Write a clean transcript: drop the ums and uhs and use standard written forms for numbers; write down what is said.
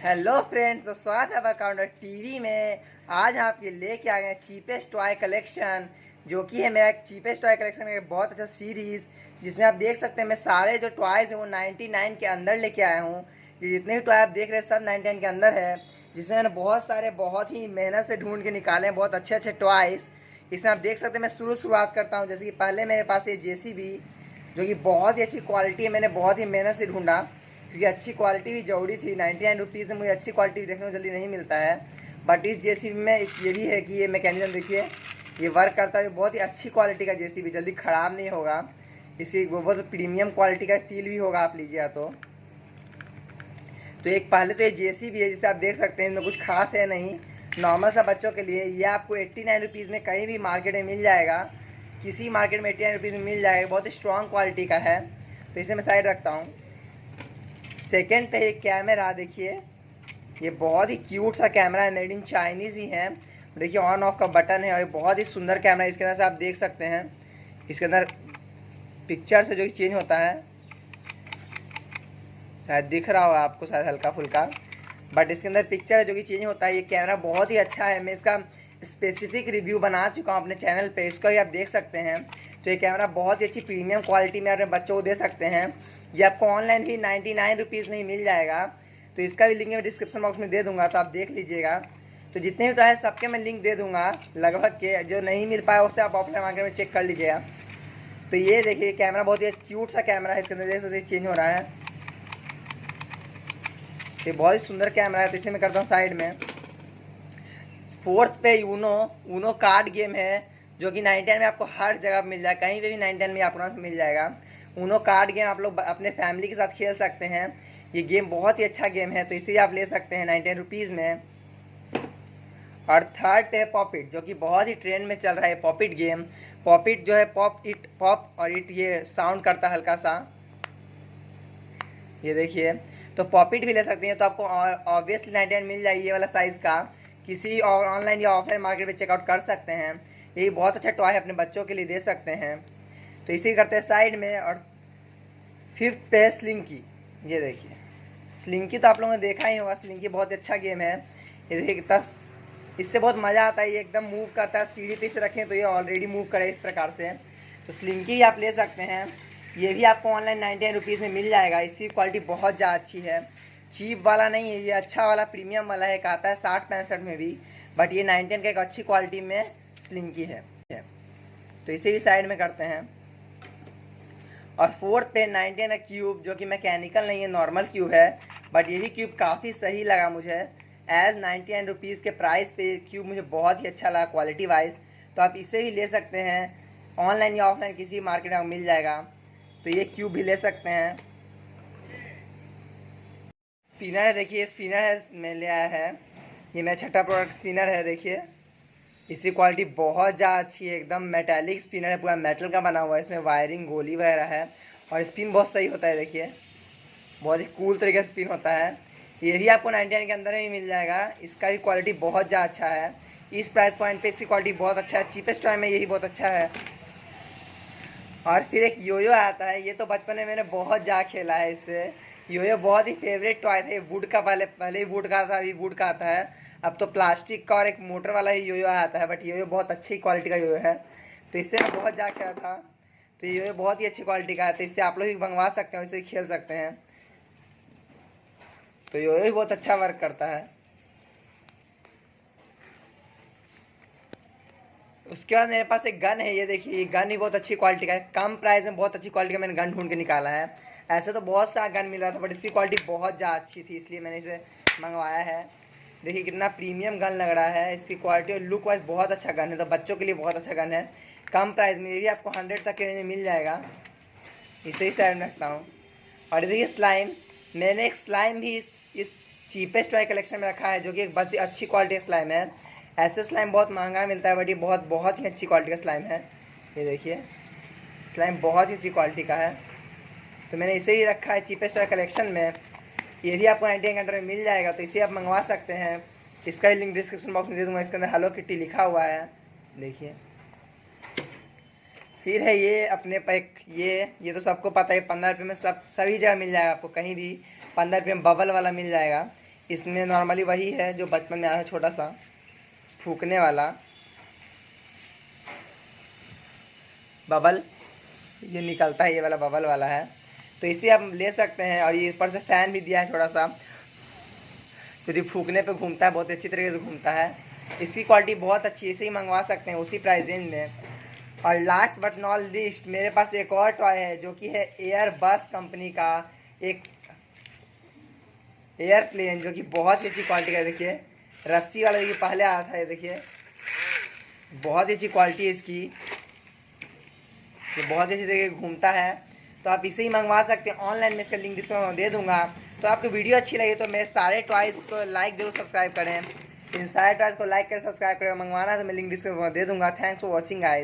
Hello friends, तो स्वागत है आपका काउंटर टीवी में। आज हम आपके लेके आ गए चीपेस्ट टॉय कलेक्शन, जो कि है मेरा चीपेस्ट टॉय कलेक्शन का बहुत अच्छा सीरीज़, जिसमें आप देख सकते हैं मैं सारे जो टॉयज़ हैं वो 99 के अंदर लेके आया हूँ। ये जितने भी टॉय आप देख रहे हैं सब 99 के अंदर है, जिसमें मैंने बहुत ही मेहनत से ढूंढ के निकाले हैं बहुत अच्छे अच्छे टॉयज़। इसमें आप देख सकते हैं मैं शुरुआत करता हूँ। जैसे कि पहले मेरे पास ये JCB, जो कि बहुत ही अच्छी क्वालिटी है, मैंने बहुत ही मेहनत से ढूंढा क्योंकि अच्छी क्वालिटी भी जरूरी थी। 99 रुपीज़ में मुझे अच्छी क्वालिटी भी देखने को जल्दी नहीं मिलता है। बट इस JCB में ये भी है कि ये मैकेनिज्म देखिए, ये वर्क करता है। बहुत ही अच्छी क्वालिटी का JCB, जल्दी ख़राब नहीं होगा। इसी बहुत प्रीमियम क्वालिटी का फील भी होगा आप लीजिएगा तो एक पहले तो ये JCB है, जिसे आप देख सकते हैं इसमें कुछ खास है नहीं, नॉर्मल सा बच्चों के लिए। ये आपको 89 रुपीज़ में कहीं भी मार्केट में मिल जाएगा, किसी मार्केट में 89 रुपीज़ में मिल जाएगा। बहुत ही स्ट्रॉन्ग क्वालिटी का है, तो इसे मैं साइड रखता हूँ। सेकेंड पे एक कैमरा देखिए, ये बहुत ही क्यूट सा कैमरा है, मेड इन चाइनीज़ ही है। देखिए ऑन ऑफ का बटन है और ये बहुत ही सुंदर कैमरा है। इसके अंदर से आप देख सकते हैं, इसके अंदर पिक्चर से जो चेंज होता है, शायद दिख रहा होगा आपको, शायद हल्का फुल्का, बट इसके अंदर पिक्चर है जो कि चेंज होता है। ये कैमरा बहुत ही अच्छा है, मैं इसका स्पेसिफिक रिव्यू बना चुका हूँ अपने चैनल पे, इसको भी आप देख सकते हैं। तो ये कैमरा बहुत ही अच्छी प्रीमियम क्वालिटी में अपने बच्चों को दे सकते हैं। ये आपको ऑनलाइन भी 99 रुपीज़ में ही मिल जाएगा, तो इसका भी लिंक मैं डिस्क्रिप्शन बॉक्स में दे दूंगा, तो आप देख लीजिएगा। तो जितने भी टॉय सबके मैं लिंक दे दूंगा लगभग के, जो नहीं मिल पाया उससे आप ऑफलाइन मार्केट में चेक कर लीजिएगा। तो ये देखिए कैमरा बहुत ही क्यूट सा कैमरा है, इसके अंदर देख सकते चेंज हो रहा है। ये बहुत ही सुंदर कैमरा है, तो इसे मैं करता हूँ साइड में। फोर्थ पे यूनो कार्ड गेम है, जो कि 99 में आपको हर जगह मिल जाएगा, कहीं पे भी 99 में आपको मिल जाएगा। ऊनो कार्ड गेम आप लोग अपने फैमिली के साथ खेल सकते हैं। ये गेम बहुत ही अच्छा गेम है, तो इसे आप ले सकते हैं 99 रुपीज़ में। और थर्ड पे है पॉपिट, जो कि बहुत ही ट्रेंड में चल रहा है पॉपिट गेम। पॉपिट जो है पॉप और इट ये साउंड करता है हल्का सा, ये देखिए। तो पॉपिट भी ले सकते हैं, तो आपको ऑब्वियसली 99 मिल जाएगी ये वाला साइज़ का। किसी ऑनलाइन या ऑफलाइन मार्केट में चेकआउट कर सकते हैं। ये बहुत अच्छा टॉय है, अपने बच्चों के लिए दे सकते हैं। तो इसी करते हैं साइड में। और फिफ्थ पे स्लिंकी, ये देखिए स्लिंकी तो आप लोगों ने देखा ही होगा, स्लिंकी बहुत अच्छा गेम है। ये देखिए कितना, इससे बहुत मज़ा आता है, ये एकदम मूव करता है। सीढ़ी पे से रखें तो ये ऑलरेडी मूव करे इस प्रकार से। तो स्लिंकी आप ले सकते हैं, ये भी आपको ऑनलाइन 99 रुपीज़ में मिल जाएगा। इसकी क्वालिटी बहुत ज़्यादा अच्छी है, चीप वाला नहीं है, ये अच्छा वाला प्रीमियम वाला है। एक आता है 60-65 में भी, बट ये 99 का एक अच्छी क्वालिटी में स्लिंकी है। तो इसे भी साइड में करते हैं। और फोर्थ पे 99 का क्यूब, जो कि मैकेनिकल नहीं है, नॉर्मल क्यूब है, बट ये भी क्यूब काफ़ी सही लगा मुझे। एज 99 रुपीज़ के प्राइस पे क्यूब मुझे बहुत ही अच्छा लगा क्वालिटी वाइज। तो आप इसे भी ले सकते हैं, ऑनलाइन या ऑफलाइन किसी मार्केट में मिल जाएगा। तो ये क्यूब भी ले सकते हैं। स्पिनर है, देखिए स्पिनर है, मैं ले आया है, ये मेरा छठा प्रोडक्ट स्पिनर है। देखिए इसकी क्वालिटी बहुत ज़्यादा अच्छी है, एकदम मेटालिक स्पिनर है, पूरा मेटल का बना हुआ है। इसमें वायरिंग गोली वगैरह है और स्पिन बहुत सही होता है। देखिए बहुत ही कूल तरीके से स्पिन होता है। ये भी आपको 99 के अंदर ही मिल जाएगा। इसका भी क्वालिटी बहुत ज़्यादा अच्छा है, इस प्राइस पॉइंट पे इसकी क्वालिटी बहुत अच्छा है। चीपेस्ट टॉय में यही बहुत अच्छा है। और फिर एक योयो आता है, ये तो बचपन में मैंने बहुत ज़्यादा खेला है इससे। योयो बहुत ही फेवरेट टॉय था। ये वुड का पहले ही वुड का था, अभी वुड का आता है। अब तो प्लास्टिक का और एक मोटर वाला ही योयो आता है, बट योयो बहुत अच्छी क्वालिटी का योयो है, तो इससे मैं बहुत ज़्यादा खेला था। तो ये योयो बहुत ही अच्छी क्वालिटी का है, तो इससे आप लोग भी मंगवा सकते हैं, इससे खेल सकते हैं। तो योयो भी बहुत अच्छा वर्क करता है। उसके बाद मेरे पास एक गन है, ये देखिए ये गन भी बहुत अच्छी क्वालिटी का है। कम प्राइस में बहुत अच्छी क्वालिटी का मैंने गन ढूंढ के निकाला है। ऐसे तो बहुत सा गन मिल रहा था, बट इसकी क्वालिटी बहुत ज़्यादा अच्छी थी, इसलिए मैंने इसे मंगवाया है। देखिए कितना प्रीमियम गन लग रहा है, इसकी क्वालिटी और लुक वाइज बहुत अच्छा गन है, तो बच्चों के लिए बहुत अच्छा गन है। कम प्राइस में, ये भी आपको 100 तक के मिल जाएगा। इसे ही साइड में रखता हूँ। और ये देखिए स्लाइम, मैंने एक स्लाइम भी इस चीपेस्ट टॉय कलेक्शन में रखा है, जो कि एक बहुत ही अच्छी क्वालिटी का स्लाइम है। ऐसे स्लाइम बहुत महंगा मिलता है, बट ये बहुत ही अच्छी क्वालिटी का स्लाइम है। ये देखिए स्लाइम बहुत ही अच्छी क्वालिटी का है, तो मैंने इसे ही रखा है चीपेस्ट टॉय कलेक्शन में। ये भी आपको 99 के अंदर में मिल जाएगा, तो इसे आप मंगवा सकते हैं। इसका ही लिंक डिस्क्रिप्शन बॉक्स में दे दूँगा। इसके अंदर हेलो किटी लिखा हुआ है, देखिए। फिर है ये अपने पैक, ये तो सबको पता है, 15 रुपये में सभी जगह मिल जाएगा आपको, कहीं भी 15 रुपये में बबल वाला मिल जाएगा। इसमें नॉर्मली वही है जो बचपन में आया है, छोटा सा फूकने वाला बबल, ये निकलता है, ये वाला बबल वाला है। तो इसे आप ले सकते हैं। और ये ऊपर से फैन भी दिया है छोटा सा, जो फूकने पे घूमता है, बहुत अच्छी तरीके से घूमता है। इसकी क्वालिटी बहुत अच्छी है, इसे ही मंगवा सकते हैं उसी प्राइस रेंज में। और लास्ट बट नॉट लीस्ट मेरे पास एक और टॉय है जो कि है एयरबस कंपनी का एक एयरप्लेन, जो कि बहुत ही अच्छी क्वालिटी का है। देखिए रस्सी वाला, देखिए पहले आया था, ये देखिए बहुत ही अच्छी क्वालिटी है इसकी, ये बहुत अच्छी तरीके से घूमता है। तो आप इसे ही मंगवा सकते हैं ऑनलाइन में, इसका लिंक डिस्क्रिप्शन में दे दूंगा। तो आपको वीडियो अच्छी लगी तो मेरे सारे टॉयज़ को लाइक जरूर सब्सक्राइब करें, इन सारे टॉयज़ को लाइक करें, सब्सक्राइब करें। मंगवाना तो मैं लिंक डिस्क्रिप्शन में दे दूंगा। Thanks for watching guys.